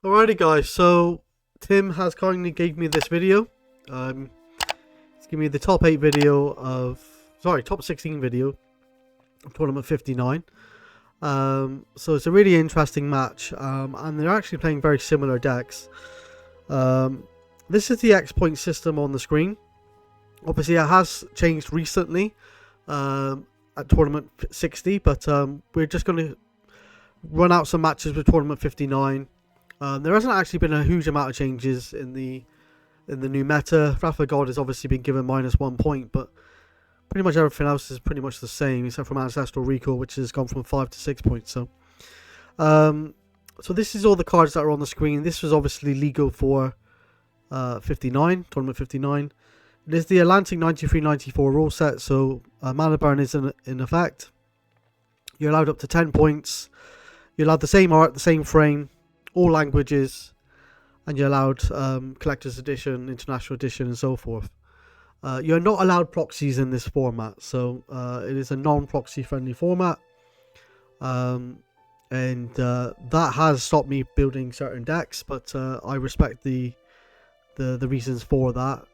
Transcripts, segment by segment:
Alrighty guys, so Tim has kindly gave me this video. He's given me the top 8 video of, top 16 video of Tournament 59. So it's a really interesting match, and they're actually playing very similar decks. This is the X-Point system on the screen. Obviously it has changed recently at Tournament 60, but we're just going to run out some matches with Tournament 59. There hasn't actually been a huge amount of changes in the new meta. Wrath of God has obviously been given -1 point, but pretty much everything else is pretty much the same, except from Ancestral Recall, which has gone from 5 to 6 points. So this is all the cards that are on the screen. This was obviously legal for 59, Tournament 59. It is the Atlantic 93-94 rule set, so Mana Burn is in effect. You're allowed up to 10 points. You're allowed the same art, the same frame, all languages, and you're allowed Collector's Edition, International Edition, and so forth. You're not allowed proxies in this format, so it is a non-proxy friendly format, and that has stopped me building certain decks, but I respect the reasons for that,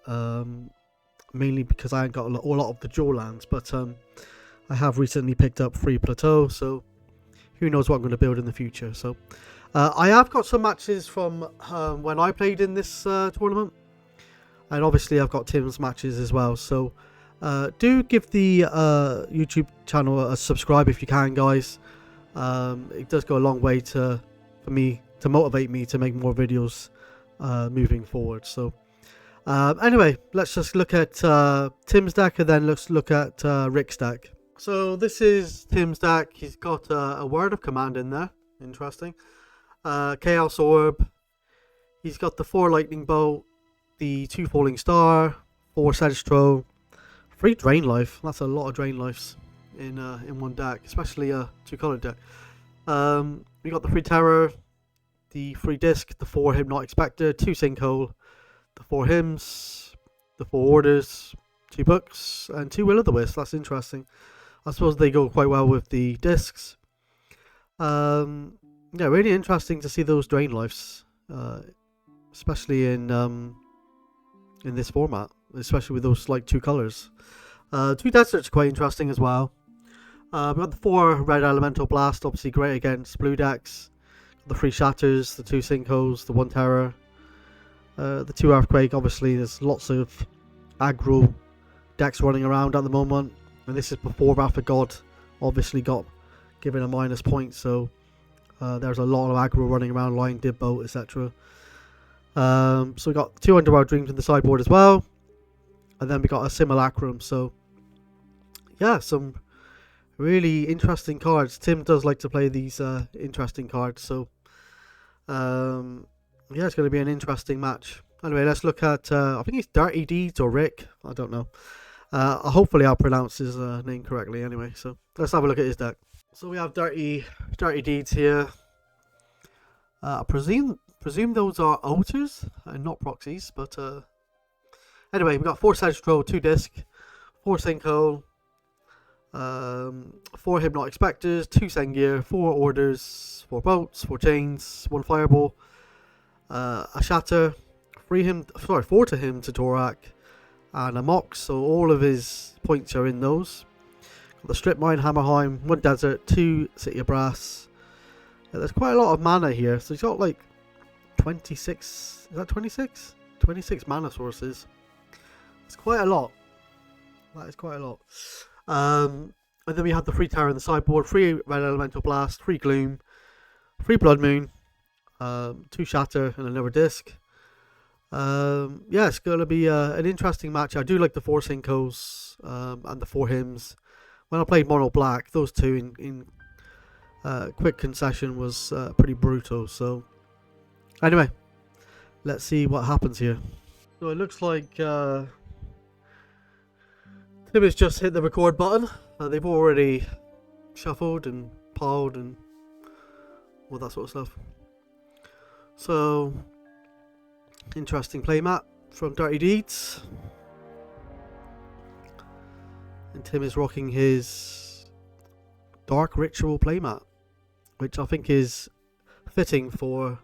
mainly because I ain't got a lot of the dual lands, but I have recently picked up 3 Plateau, so who knows what I'm going to build in the future. So I have got some matches from when I played in this tournament, and obviously I've got Tim's matches as well. So do give the YouTube channel a subscribe if you can, guys. It does go a long way for me to motivate me to make more videos moving forward. So anyway, let's just look at Tim's deck, and then let's look at Rick's deck. So this is Tim's deck. He's got a Word of Command in there. Interesting. Chaos Orb. He's got the 4 Lightning Bolt, the 2 Falling Star, 4 Sedge Throw, 3 Drain Life. That's a lot of Drain Lives in one deck, especially a 2-colored deck. We got the 3 Terror, the 3 Disc, the 4 Hypnotic Spectre, 2 Sinkhole, the 4 Hymns, the 4 Orders, 2 Books, and 2 Will-o'-the-Wisp. That's interesting. I suppose they go quite well with the discs. Yeah, really interesting to see those Drain Lives, especially in this format, especially with those like 2 colors. 2 Deserts are quite interesting as well. We've got the 4 Red Elemental Blast, obviously great against blue decks. The 3 Shatters, the 2 Sinkholes, the 1 Terror, the 2 Earthquake. Obviously, there's lots of aggro decks running around at the moment, and this is before Wrath of God obviously got given a minus point, so there's a lot of aggro running around, Lion Dib Bolt, etc. So we got 2 Underworld Dreams in the sideboard as well, and then we got a Simulacrum. So yeah, some really interesting cards. Tim does like to play these interesting cards, so yeah, it's going to be an interesting match. Anyway, let's look at I think it's Dirty Deeds or Rick, I don't know. Hopefully I'll pronounce his name correctly anyway. So let's have a look at his deck. So we have Dirty Deeds here. I presume those are altars and not proxies, but anyway, we've got 4 Sedge Throw, 2 Disc, 4 Sinkhole, 4 Hypnotic Spectres, 2 Sengir, 4 Orders, 4 Bolts, 4 Chains, 1 Fireball, a Shatter, 4 to him to Torak, and a Mox. So all of his points are in those. Got the Strip Mine, Hammerheim, 1 Desert, 2 City of Brass. There's quite a lot of mana here, so he's got like 26, is that 26? 26 mana sources. It's quite a lot. That is quite a lot. And then we have the 3 Terror in the sideboard, 3 Red Elemental Blast, 3 Gloom, 3 Blood Moon, 2 Shatter, and another Disc. Yeah, it's going to be an interesting match. I do like the 4 Sinkholes and the 4 Hymns. When I played Mono Black, those 2 in quick concession was pretty brutal. So anyway, let's see what happens here. So it looks like Tim has just hit the record button. They've already shuffled and piled and all that sort of stuff. So interesting playmat from Dirty Deeds. And Tim is rocking his Dark Ritual playmat, which I think is fitting for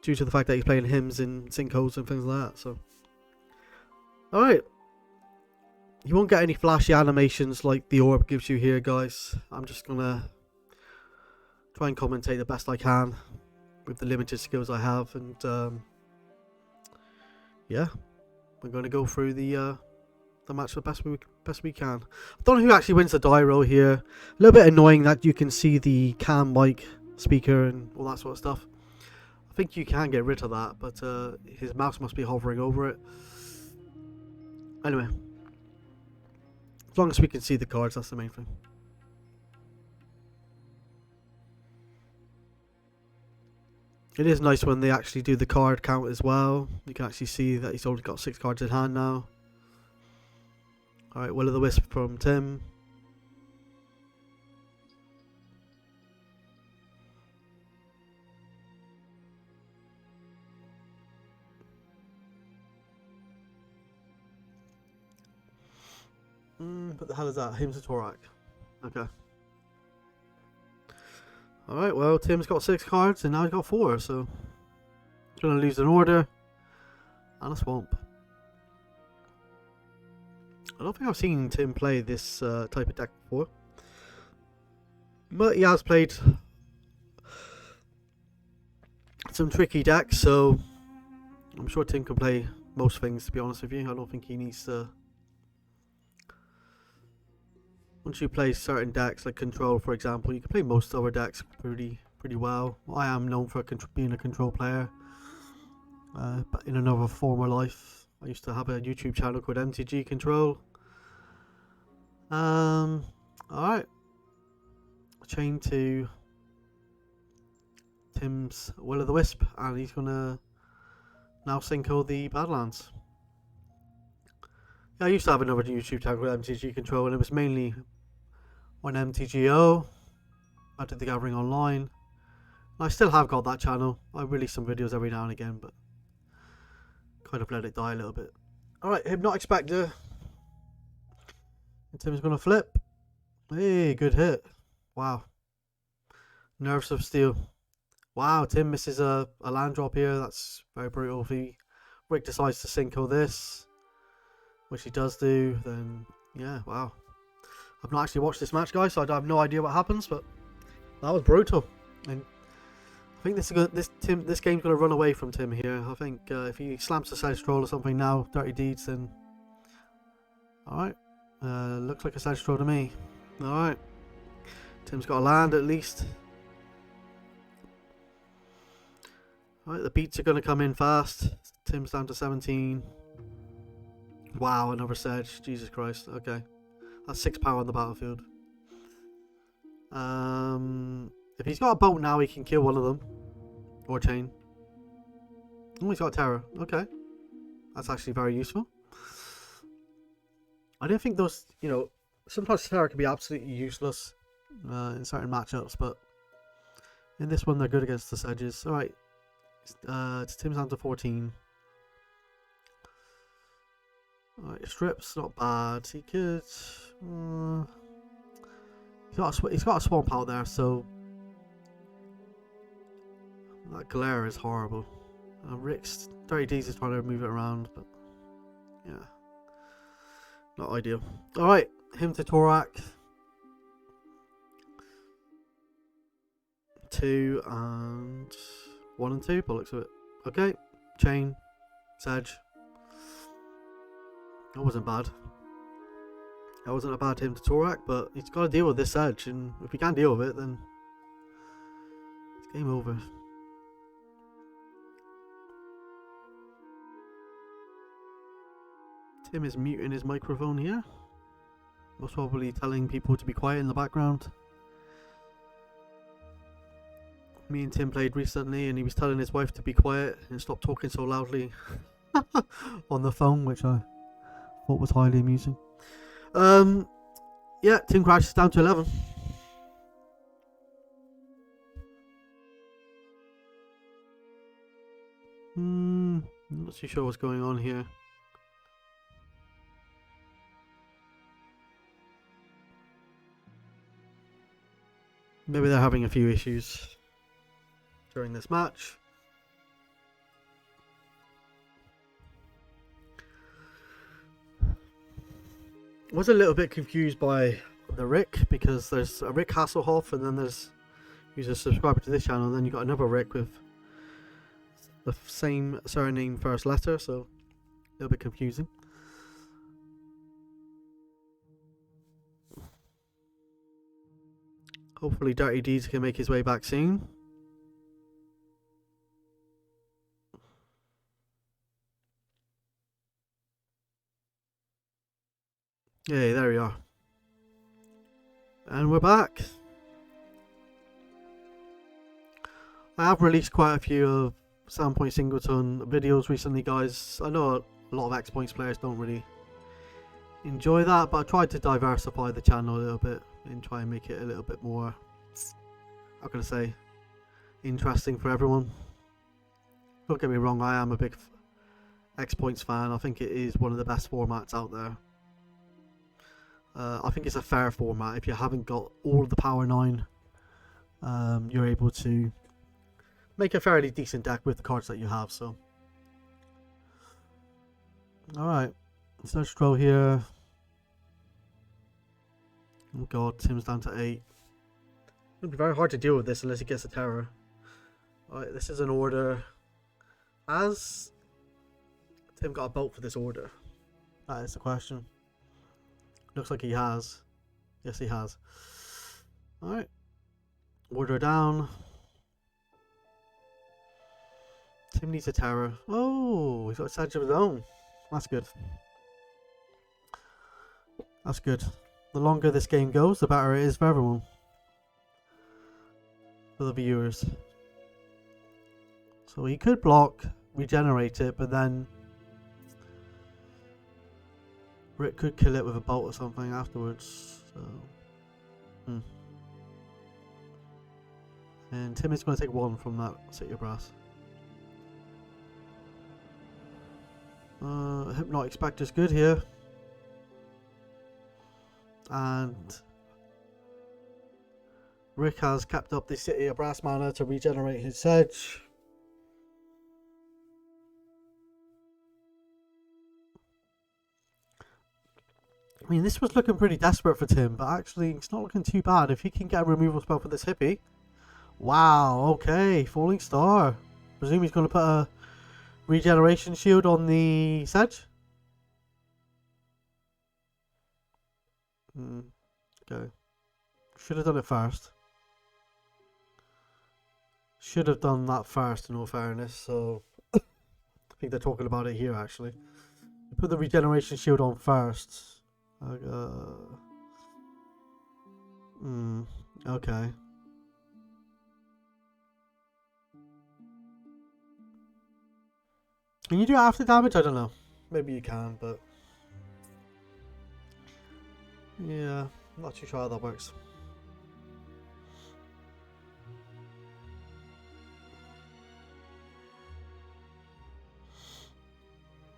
due to the fact that he's playing hymns in sinkholes and things like that. So, alright. You won't get any flashy animations like the orb gives you here, guys. I'm just gonna try and commentate the best I can with the limited skills I have, and yeah, we're gonna go through the match the best we can. I don't know who actually wins the die roll here. A little bit annoying that you can see the cam mic speaker and all that sort of stuff. I think you can get rid of that, but his mouse must be hovering over it. Anyway, as long as we can see the cards, that's the main thing. It is nice when they actually do the card count as well. You can actually see that he's only got 6 cards in hand now. Alright, Will o' the Wisp from Tim. What the hell is that? Hymns of Torak. Okay. Alright, well, Tim's got 6 cards and now he's got 4, so he's going to lose an order and a swamp. I don't think I've seen Tim play this type of deck before, but he has played some tricky decks, so I'm sure Tim can play most things, to be honest with you. I don't think he needs to. Once you play certain decks, like Control for example, you can play most other decks pretty well. I am known for being a Control player, but in another former life I used to have a YouTube channel called MTG Control. Alright. Chain to Tim's Will o' the Wisp, and he's gonna now sinkhole the Badlands. Yeah, I used to have another YouTube channel called MTG Control, and it was mainly on MTGO. I did the Gathering Online. I still have got that channel. I release some videos every now and again, but kind of let it die a little bit. Alright, Hypnotic Spectre. And Tim's gonna flip. Hey, good hit. Wow. Nerves of Steel. Wow, Tim misses a land drop here. That's very brutal. If Rick decides to sinkhole this, which he does do, then yeah, wow. I've not actually watched this match, guys, so I have no idea what happens, but that was brutal. And I think this game's gonna run away from Tim here. I think if he slams a Sedge Troll or something now, Dirty Deeds, then alright. Looks like a Sedge Troll to me. Alright. Tim's got a land at least. Alright, the beats are gonna come in fast. Tim's down to 17. Wow, another Sedge. Jesus Christ. Okay. That's 6 power on the battlefield. If he's got a boat now, he can kill one of them. Or chain. Oh, he's got Terror. Okay. That's actually very useful. I didn't think those, you know, sometimes Terror can be absolutely useless in certain matchups, but in this one they're good against the Sedges. Alright. Tim's down to 14. Alright, Strips, not bad. He could. He's got a swamp out there, so that glare is horrible. Rick's Dirty D's is trying to move it around, but yeah, not ideal. Alright, Hymn to Torak. 2 and 1 and 2, by the looks of it. Okay, chain, Sedge. That wasn't bad. That wasn't a bad Hymn to Torak, but he's got to deal with this Sedge, and if he can't deal with it, then it's game over. Tim is muting his microphone here. Most probably telling people to be quiet in the background. Me and Tim played recently, and he was telling his wife to be quiet and stop talking so loudly on the phone, which I thought was highly amusing. Yeah, Tim crashes down to 11. I'm not too sure what's going on here. Maybe they're having a few issues during this match. was a little bit confused by the Rick, because there's a Rick Hasselhoff and then there's he's a subscriber to this channel, and then you got another Rick with the same surname first letter, so a little bit confusing. Hopefully Dirty Deeds can make his way back soon. Yay, there we are. And we're back. I have released quite a few of 7 Singleton videos recently, guys. I know a lot of X-Points players don't really enjoy that, but I tried to diversify the channel a little bit and try and make it a little bit more, how can I say, interesting for everyone. Don't get me wrong, I am a big X-Points fan. I think it is one of the best formats out there. I think it's a fair format. If you haven't got all of the Power 9, you're able to make a fairly decent deck with the cards that you have. So, alright, search draw here. Oh god, Tim's down to 8. It'll be very hard to deal with this unless he gets a terror. Alright, this is an order. Has Tim got a bolt for this order? That is the question. Looks like he has. Yes, he has. Alright. Order down. Tim needs a terror. Oh, he's got a Sedge of his own. That's good. That's good. The longer this game goes, the better it is for everyone. For the viewers. So he could block, regenerate it, but then Rick could kill it with a bolt or something afterwards. So, And Tim is going to take 1 from that City of Brass. Hypnotic Spectre's good here. And Rick has kept up the City of Brass mana to regenerate his Sedge. I mean, this was looking pretty desperate for Tim, but actually it's not looking too bad. If he can get a removal spell for this hippie. Wow, okay, Falling Star. Presume he's going to put a regeneration shield on the Sedge? Okay. Should have done it first. Should have done that first, in all fairness, so I think they're talking about it here, actually. Put the regeneration shield on first. Okay. Can you do after damage? I don't know. Maybe you can, but yeah, I'm not too sure how that works.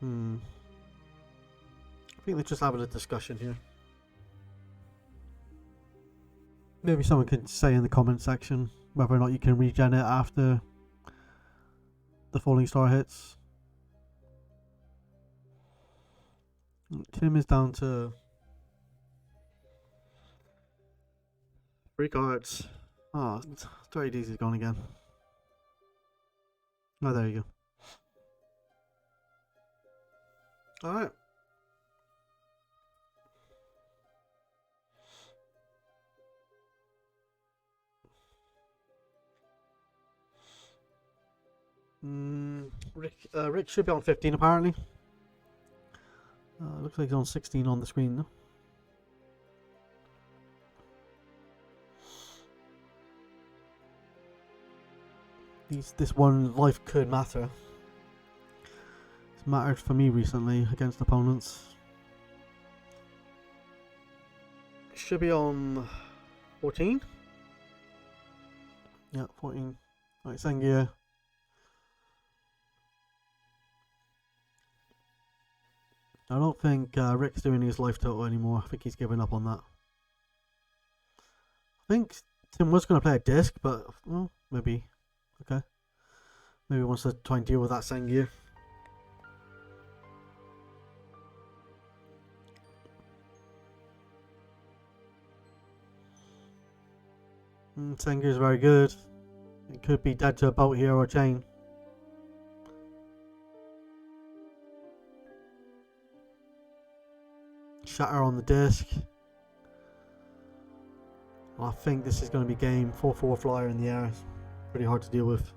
I think they're just having a discussion here. Maybe someone can say in the comment section whether or not you can regen it after the Falling Star hits. Tim is down to 3 cards. Oh, 30Ds is gone again. Oh, there you go. Alright. Rick should be on 15 apparently. Looks like he's on 16 on the screen though. This one life could matter. It's mattered for me recently against opponents. Should be on 14. Yeah, 14. Right, Sengia. I don't think Rick's doing his life total anymore. I think he's given up on that. I think Tim was going to play a disc, but well, maybe. Okay. Maybe he wants to try and deal with that Sengia. Sengu is very good. It could be dead to a bolt here or chain. Shatter on the disc. I think this is going to be game. 4-4 flyer in the air. Pretty hard to deal with.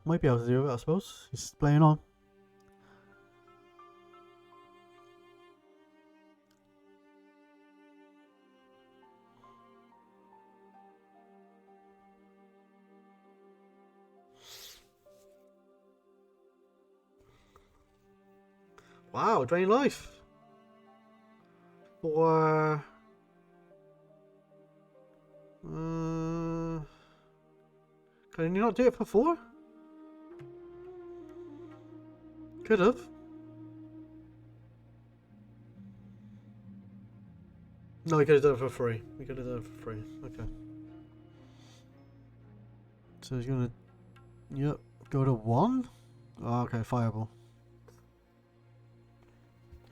Might be able to do it, I suppose. He's playing on. Wow, drain life. Or can you not do it for 4? Could have. No, we could have done it for free. We could have done it for free. Okay. So he's gonna, yep, go to 1. Oh, okay, fireball.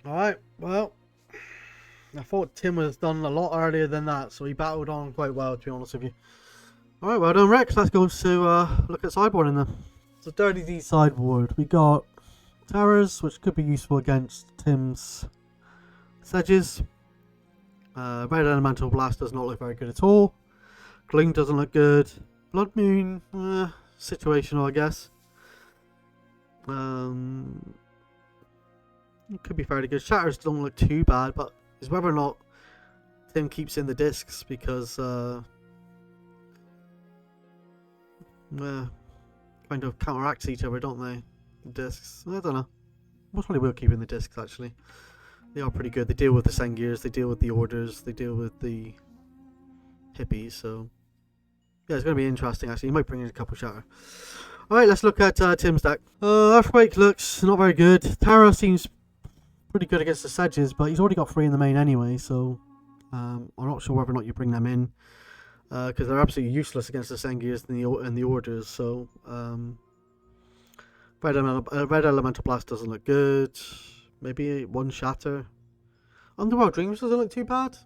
Alright, well, I thought Tim was done a lot earlier than that, so he battled on quite well, to be honest with you. Alright, well done, Rex. Let's go to look at sideboard in there. So, Dirty D sideboard. We got Towers, which could be useful against Tim's Sedges. Red Elemental Blast does not look very good at all. Gloom doesn't look good. Blood Moon, situational, I guess. It could be fairly good. Shatters don't look too bad, but it's whether or not Tim keeps in the discs because kind of counteracts each other, don't they? The discs. I don't know. Most probably will keep in the discs actually. They are pretty good. They deal with the Sengirs, they deal with the orders, they deal with the hippies, so yeah, it's going to be interesting actually. You might bring in a couple shatter. Alright, let's look at Tim's deck. Earthquake looks not very good. Tara seems pretty good against the Sedges, but he's already got 3 in the main anyway, so I'm not sure whether or not you bring them in because they're absolutely useless against the Sengirs and the orders. So Red Elemental Blast doesn't look good. Maybe 1 shatter. Underworld Dreams doesn't look too bad.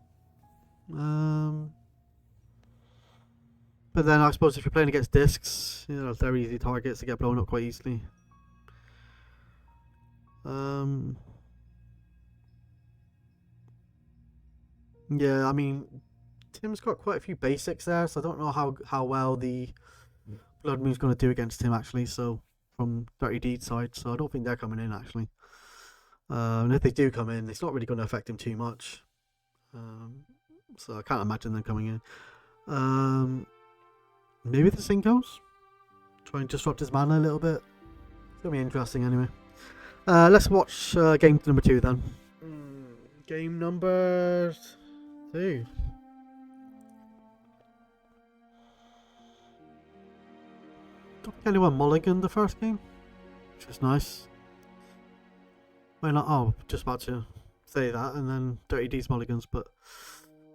But then I suppose if you're playing against discs, you know, they're easy targets to get blown up quite easily. Yeah, I mean, Tim's got quite a few basics there, so I don't know how well the Blood Moon's going to do against him actually. So from Dirty Deed side, so I don't think they're coming in actually. And if they do come in, it's not really going to affect him too much. So I can't imagine them coming in. Maybe the Sinkos? Try and disrupt his mana a little bit. It's going to be interesting anyway. Let's watch game number 2 then. Game number 2. Don't think anyone mulliganed the first game, which is nice. Why not? Oh, just about to say that, and then Dirty D's mulligans, but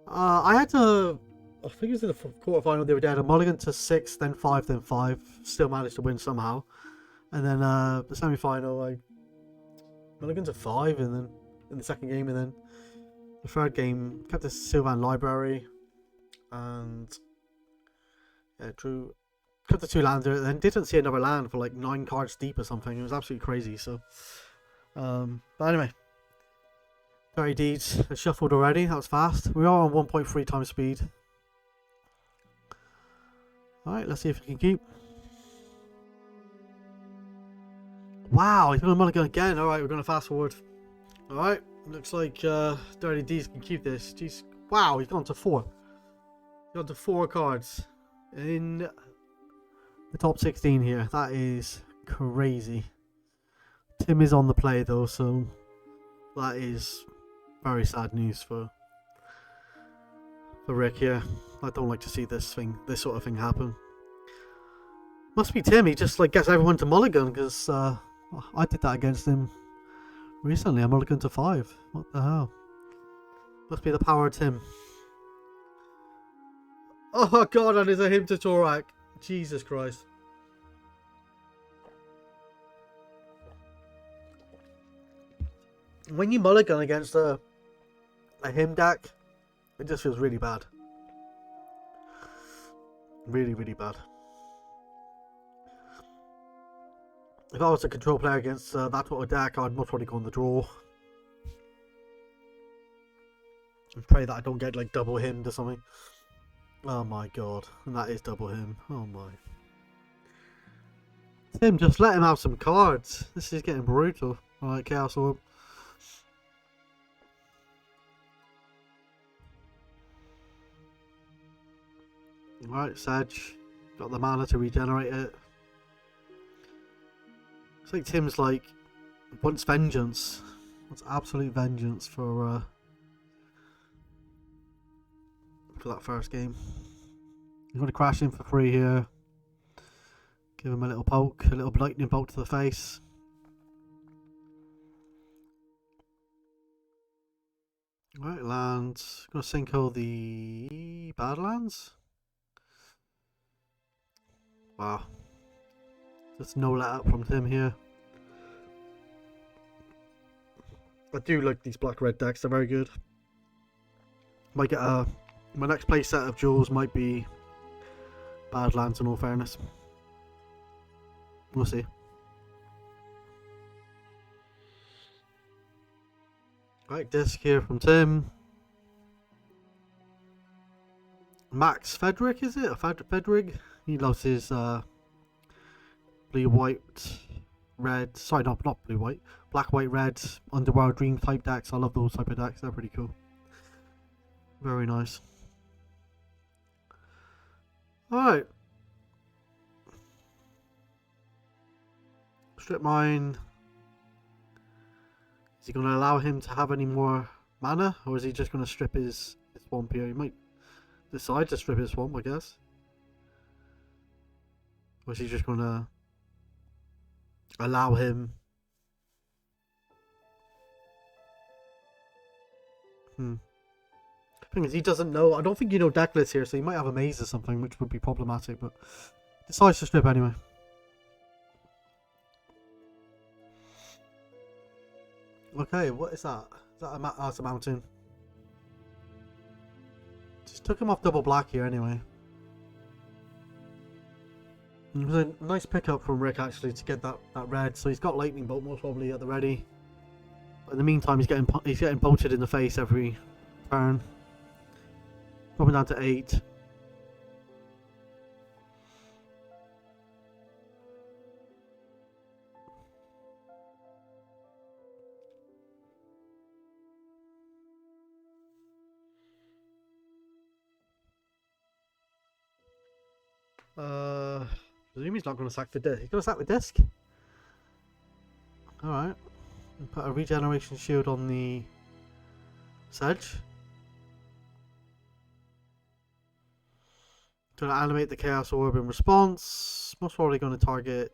I had to. I think it was in the quarterfinal the other day. I had a mulligan to 6, then 5, then 5. Still managed to win somehow. And then the semi-final, I mulligan to 5, and then in the second game, and then the third game kept the Sylvan Library, and yeah, kept the 2 lands there, and then didn't see another land for like 9 cards deep or something. It was absolutely crazy. So, but anyway. Dirty Deeds has shuffled already. That was fast. We are on 1.3 times speed. Alright, let's see if we can keep. Wow, he's going to mulligan again. Alright, we're going to fast forward. Alright, looks like Dirty Deeds can keep this. Jeez. Wow, he's gone to 4. He's gone to 4 cards in the top 16 here. That is crazy. Tim is on the play though, so that is very sad news for Rick here. I don't like to see this sort of thing happen. Must be Tim. He just like gets everyone to mulligan because I did that against him recently. I mulliganed to 5. What the hell? Must be the power of Tim. Oh god, and there's a him to Torak. Jesus Christ. When you mulligan against a him deck, it just feels really bad. Really, really bad. If I was a control player against that sort of deck, I'd much rather go on the draw. And pray that I don't get like double himmed or something. Oh my god. And that is double him. Oh my. Tim, just let him have some cards. This is getting brutal. Alright, Chaos Orb. Alright, Sedge. Got the mana to regenerate it. It's like Tim's like wants vengeance. Wants absolute vengeance for that first game. He's going to crash in for free here. Give him a little poke, a little lightning bolt to the face. Right, lands. Going to sinkhole the Badlands. Wow. Just no let up from Tim here. I do like these black-red decks, they're very good. Might get my next play set of duels might be Badlands in all fairness. We'll see. Right, disc here from Tim. Max Fedric, is it? Fedrig? He loves his blue, white, red. Sorry, not blue, white. Black, white, red. Underworld Dream type decks. I love those type of decks. They're pretty cool. Very nice. Alright. Strip Mine. Is he going to allow him to have any more mana? Or is he just going to strip his swamp here? He might decide to strip his swamp, I guess. Or is he just going to allow him? Thing is, he doesn't know. I don't think you know deck lists here, so he might have a maze or something, which would be problematic, but decides to strip anyway. Okay, what is that? Is that that's a mountain. Just took him off double black here anyway. It was a nice pickup from Rick actually to get that red. So he's got lightning bolt most probably at the ready. But in the meantime, he's getting bolted in the face every turn. Dropping down to 8. Presume he's not going to sack the disc. He's going to sack the disc. Alright. Put a regeneration shield on the Sedge. Going to animate the Chaos Orb in response. Most probably going to target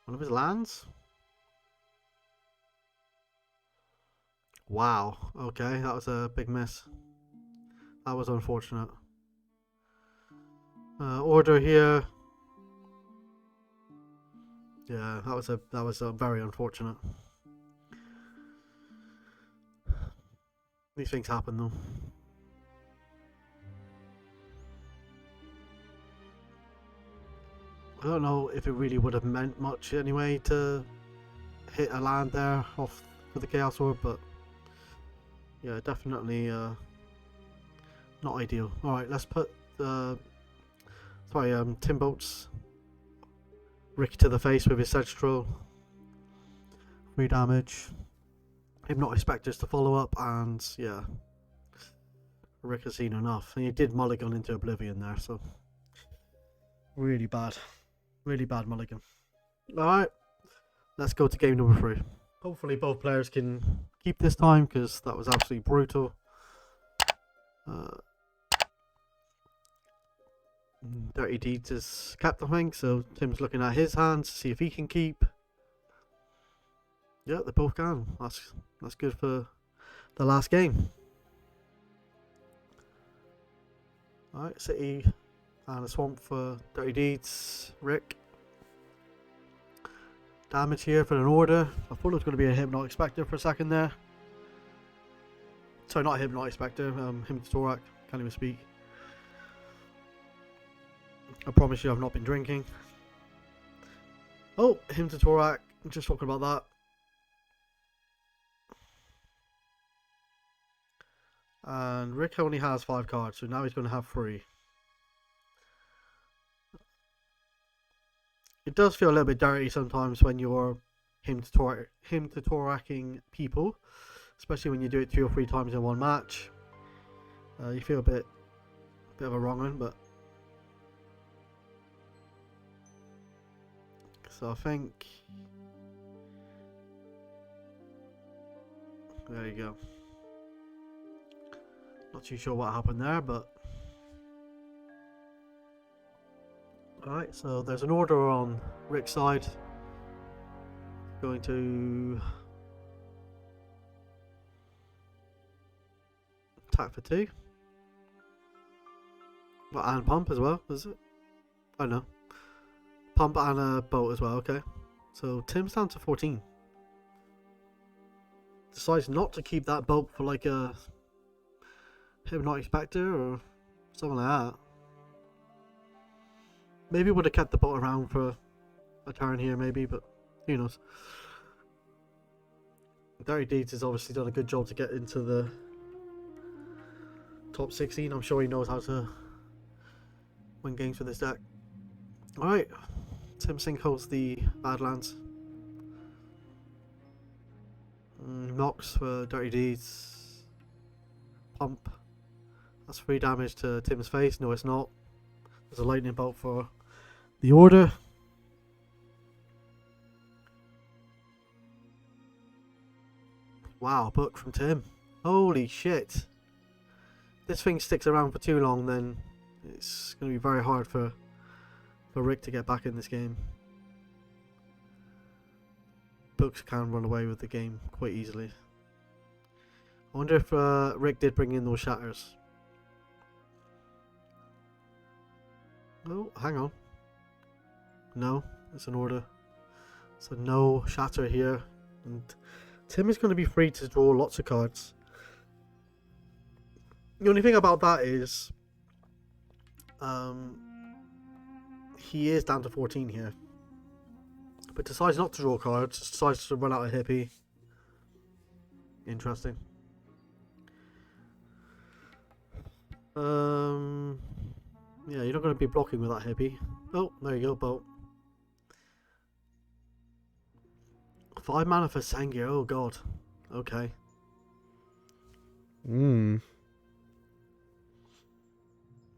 one of his lands. Wow. Okay, that was a big miss. That was unfortunate. Order here. Yeah, that was very unfortunate. These things happen though. I don't know if it really would have meant much anyway to hit a land there off with the Chaos Orb, but yeah, definitely not ideal. Alright, let's put Tim bolts Rick to the face with his Sedge Troll. 3 damage. Hypnotic Spectres to follow up, and yeah, Rick has seen enough. And he did mulligan into Oblivion there, so really bad. Really bad mulligan. Alright, let's go to game number 3. Hopefully both players can keep this time, because that was absolutely brutal. Dirty Deeds is capped, I think, so Tim's looking at his hands to see if he can keep. Yeah, they both can. That's good for the last game. Alright, City and a Swamp for Dirty Deeds. Rick. Damage here for an Order. I thought it was going to be a Hypnotic Spectre for a second there. Sorry, not a Hypnotic Spectre, Hypnotic Thorac. Can't even speak. I promise you I've not been drinking. Oh, him to Torak. I'm just talking about that. And Rick only has 5 cards, so now he's going to have 3. It does feel a little bit dirty sometimes when you're him to Toraking people, especially when you do it 2 or 3 times in one match. You feel a bit of a wrong one, but so I think there you go. Not too sure what happened there, but alright, so there's an order on Rick's side. Going to attack for 2. Well, and pump as well, is it? I don't know. Pump and a bolt as well, okay. So Tim's down to 14. Decides not to keep that bolt for like a Hypnotic Spectre or something like that. Maybe would have kept the bolt around for a turn here, maybe, but who knows. Dirty Deeds has obviously done a good job to get into the top 16. I'm sure he knows how to win games with this deck. Alright, Tim sinkholes the Badlands. Knocks for Dirty Deeds. Pump. That's 3 damage to Tim's face. No, it's not. There's a lightning bolt for the order. Wow, book from Tim. Holy shit. This thing sticks around for too long, then it's going to be very hard for Rick to get back in this game. Books can run away with the game quite easily. I wonder if Rick did bring in those shatters. Oh, hang on. No, it's an order. So no shatter here. And Tim is going to be free to draw lots of cards. The only thing about that is he is down to 14 here, but decides not to draw cards, decides to run out of hippie. Interesting. Yeah, you're not going to be blocking with that hippie. Oh, there you go, bolt. 5 mana for Sengir, oh god. Okay.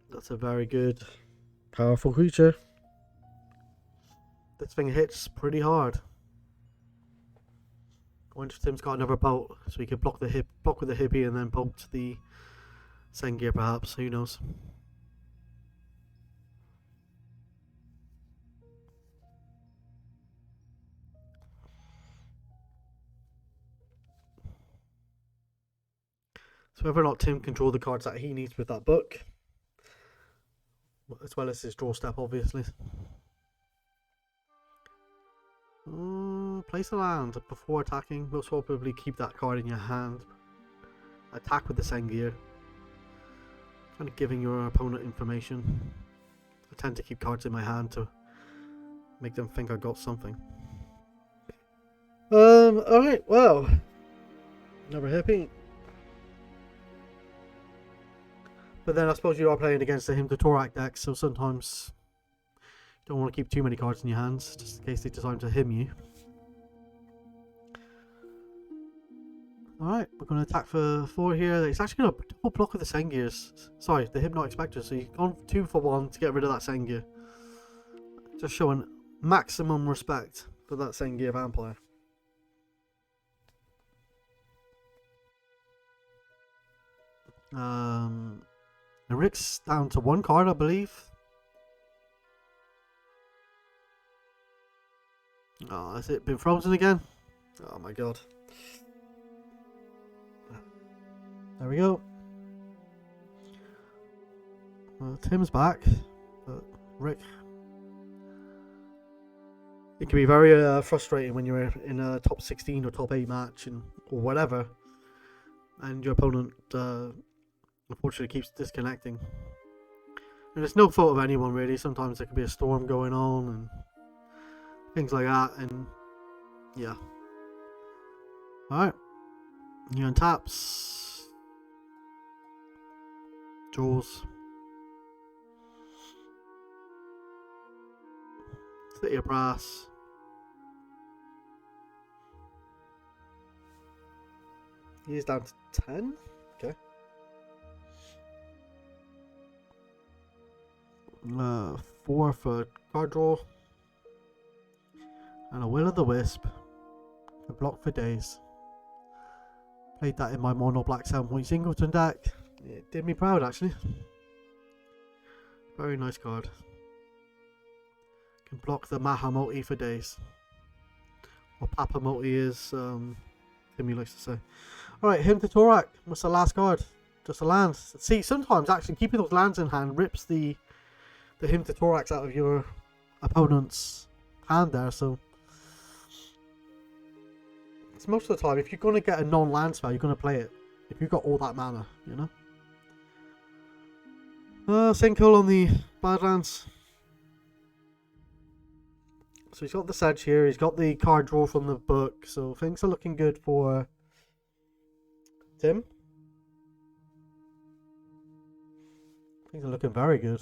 That's a very good, powerful creature. This thing hits pretty hard. I wonder if Tim's got another bolt, so he could block with the hippie and then bolt the Sengir perhaps, who knows. So whether or not Tim can draw the cards that he needs with that book, as well as his draw step, obviously. Place a land before attacking. Most probably keep that card in your hand. Attack with the Sengir. Kind of giving your opponent information. I tend to keep cards in my hand to make them think I got something. Alright, well. Never hippie. But then I suppose you are playing against the Him to Torak deck, so sometimes you don't want to keep too many cards in your hands, just in case they decide to him you. Alright, we're going to attack for 4 here. It's actually going to double block with the Sengirs. Sorry, the Hypnotic Spectre, so you've gone 2 for 1 to get rid of that Sengir. Just showing maximum respect for that Sengir Vampire. Rick's down to 1 card, I believe. Oh, has it been frozen again? Oh my god. There we go. Tim's back, but Rick. It can be very frustrating when you're in a top 16 or top 8 match or whatever, and your opponent unfortunately keeps disconnecting. And there's no fault of anyone really. Sometimes there could be a storm going on and things like that, and yeah. Alright. You untaps. Draws. City of Brass. He's down to 10. Okay. 4 for card draw. And a Will of the Wisp. A block for days. Played that in my mono black 7-point singleton deck. It did me proud actually. Very nice card. Can block the Maha multi for days. Or Papa multi is Timmy likes to say. Alright, Hymn to Torak. What's the last card? Just a land. See, sometimes actually keeping those lands in hand rips the Hymn to Torax out of your opponent's hand there, so it's most of the time if you're gonna get a non-land spell, you're gonna play it. If you've got all that mana, you know? Sinkhole on the Badlands. So he's got the Sedge here, he's got the card draw from the book, so things are looking good for Tim. Things are looking very good.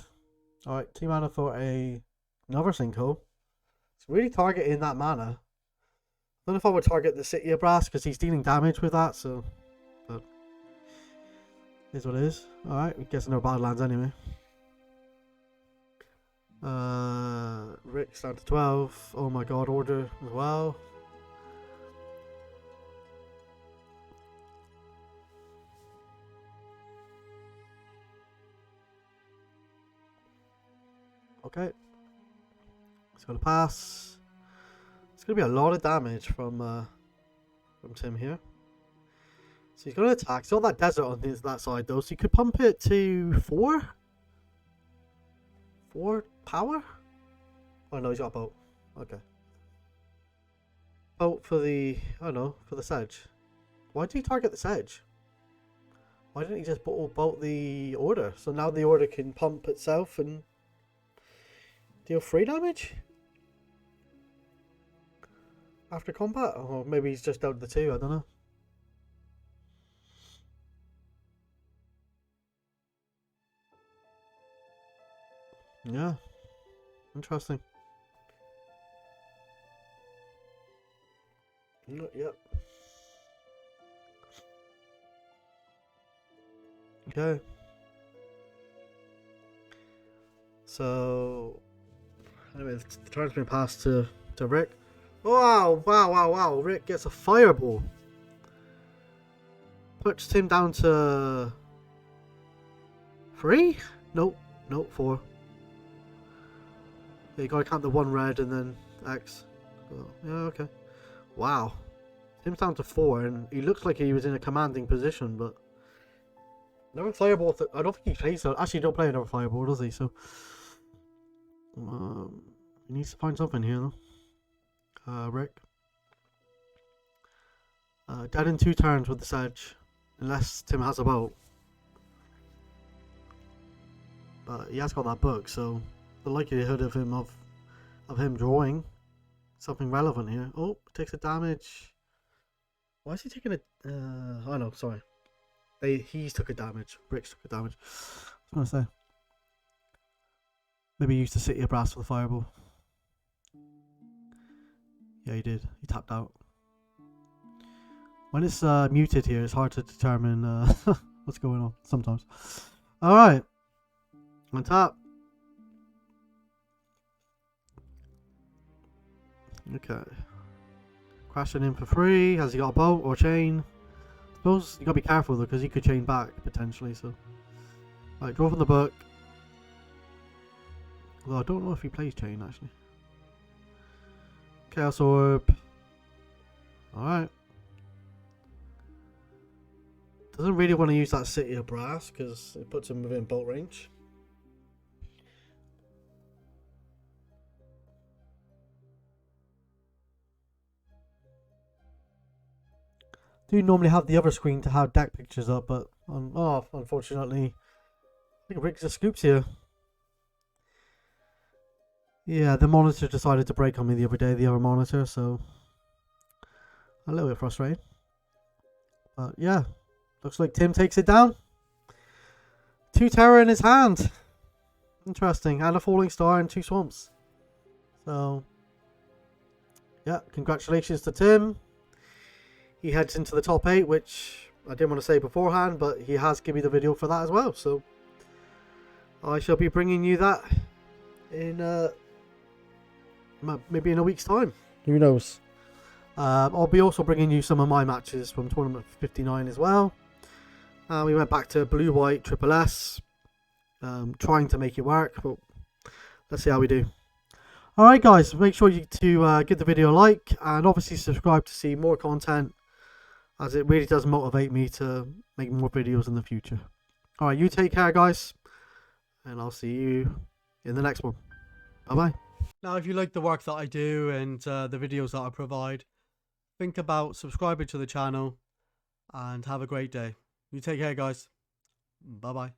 Alright, 2 mana for another Sinkhole. It's really targeting that mana. I don't know if I would target the City of Brass because he's dealing damage with that, so but is what it is. Alright, we guess no Badlands anyway. Rick's down to 12. Oh my god, order as well. Okay. It's gonna pass. It's gonna be a lot of damage from Tim here. So he's gonna attack. He's got that desert on that side though, so he could pump it to 4? 4 power? Oh no, he's got a boat. Okay. Boat for the for the Sedge. Why did he target the Sedge? Why didn't he just bolt the order? So now the order can pump itself and deal 3 damage? After combat? Or maybe he's just out the 2, I don't know. Yeah. Interesting. Yep. Okay. So anyway, the turn's been passed to Rick. Wow. Rick gets a fireball. Puts Tim down to 3? Nope, 4. Yeah, you gotta count the 1 red and then X. Oh, yeah, okay. Wow. Tim's down to 4 and he looks like he was in a commanding position, but another fireball. I don't think he plays that. Actually, he don't play another fireball, does he? So he needs to find something here, though. Rick. Dead in 2 turns with the Sedge, unless Tim has a boat. But he has got that book, so the likelihood of him drawing something relevant here. Oh, takes a damage. Why is he taking a? Oh no, sorry. He's took a damage. Rick's took a damage. I was gonna say. Maybe he used the City of Brass for the fireball. Yeah, he did. He tapped out. When it's muted here, it's hard to determine what's going on sometimes. Alright. On top. Okay. Crashing in for free. Has he got a boat or chain? I suppose you gotta be careful though, because he could chain back potentially. So, right, draw from the book. Although I don't know if he plays chain actually. Chaos Orb. Alright. Doesn't really want to use that City of Brass because it puts him within bolt range. Do normally have the other screen to have deck pictures up, but unfortunately, I think Rick's just scoops here. Yeah, the monitor decided to break on me the other day, the other monitor, so a little bit frustrating. But yeah, looks like Tim takes it down. 2 terror in his hand. Interesting. And a falling star and 2 swamps. So yeah, congratulations to Tim. He heads into the top 8, which I didn't want to say beforehand, but he has given me the video for that as well. So I shall be bringing you that in maybe in a week's time. Who knows? I'll be also bringing you some of my matches from Tournament 59 as well. We went back to blue-white triple S, trying to make it work, but let's see how we do. Alright guys, make sure to give the video a like, and obviously subscribe to see more content, as it really does motivate me to make more videos in the future. Alright, you take care guys, and I'll see you in the next one. Bye bye. Now if you like the work that I do and the videos that I provide, think about subscribing to the channel, and have a great day. You take care guys. Bye bye.